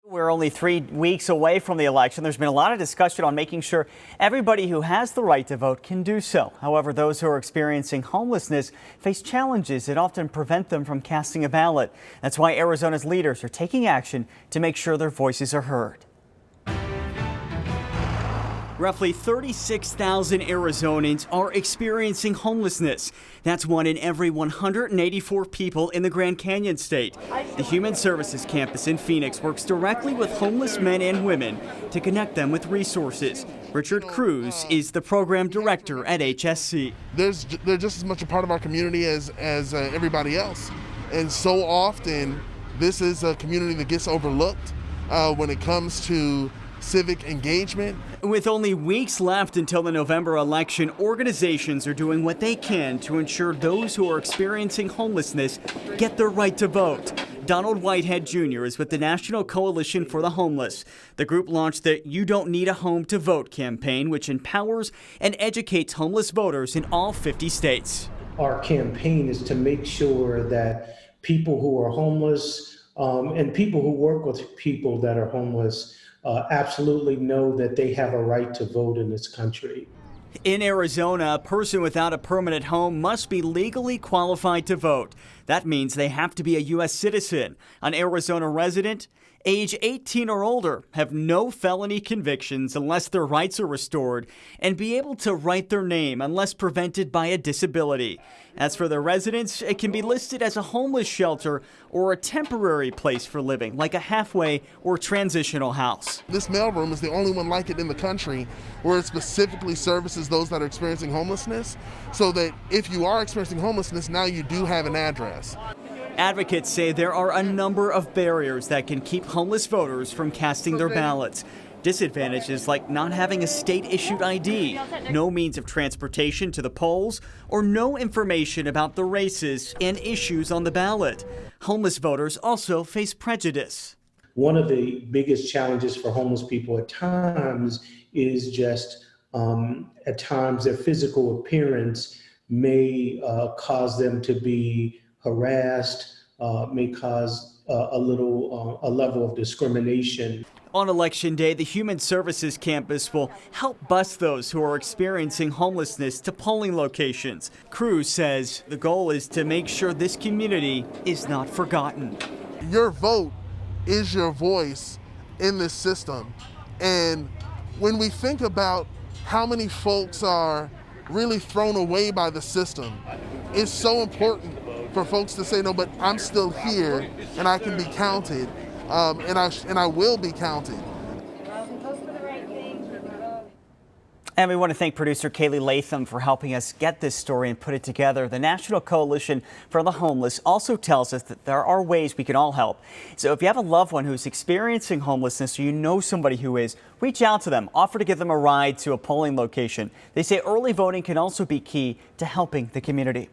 We're only 3 weeks away from the election. There's been a lot of discussion on making sure everybody who has the right to vote can do so. However, those who are experiencing homelessness face challenges that often prevent them from casting a ballot. That's why Arizona's leaders are taking action to make sure their voices are heard. Roughly 36,000 Arizonans are experiencing homelessness. That's 1 in every 184 people in the Grand Canyon state. The Human Services campus in Phoenix works directly with homeless men and women to connect them with resources. Richard Cruz is the program director at HSC. They're just as much a part of our community as everybody else. And so often, this is a community that gets overlooked when it comes to civic engagement. With only weeks left until the November election, organizations are doing what they can to ensure those who are experiencing homelessness get their right to vote. Donald Whitehead Jr. is with the National Coalition for the Homeless. The group launched the You Don't Need a Home to Vote campaign, which empowers and educates homeless voters in all 50 states. Our campaign is to make sure that people who are homeless and people who work with people that are homeless absolutely know that they have a right to vote in this country. In Arizona, a person without a permanent home must be legally qualified to vote. That means they have to be a U.S. citizen, an Arizona resident, age 18 or older, have no felony convictions unless their rights are restored, and be able to write their name unless prevented by a disability. As for the residents, it can be listed as a homeless shelter or a temporary place for living, like a halfway or transitional house. This mailroom is the only one like it in the country where it specifically services those that are experiencing homelessness, so that if you are experiencing homelessness, now you do have an address. Advocates say there are a number of barriers that can keep homeless voters from casting their ballots. Disadvantages like not having a state-issued ID, no means of transportation to the polls, or no information about the races and issues on the ballot. Homeless voters also face prejudice. One of the biggest challenges for homeless people at times is just at times their physical appearance may cause them to be harassed, may cause a level of discrimination. On Election Day, the Human Services campus will help bus those who are experiencing homelessness to polling locations. Cruz says the goal is to make sure this community is not forgotten. Your vote is your voice in this system. And when we think about how many folks are really thrown away by the system, it's so important for folks to say, no, but I'm still here and I can be counted, and I will be counted. And we want to thank producer Kailey Latham for helping us get this story and put it together. The National Coalition for the Homeless also tells us that there are ways we can all help. So if you have a loved one who's experiencing homelessness or you know somebody who is, reach out to them, offer to give them a ride to a polling location. They say early voting can also be key to helping the community.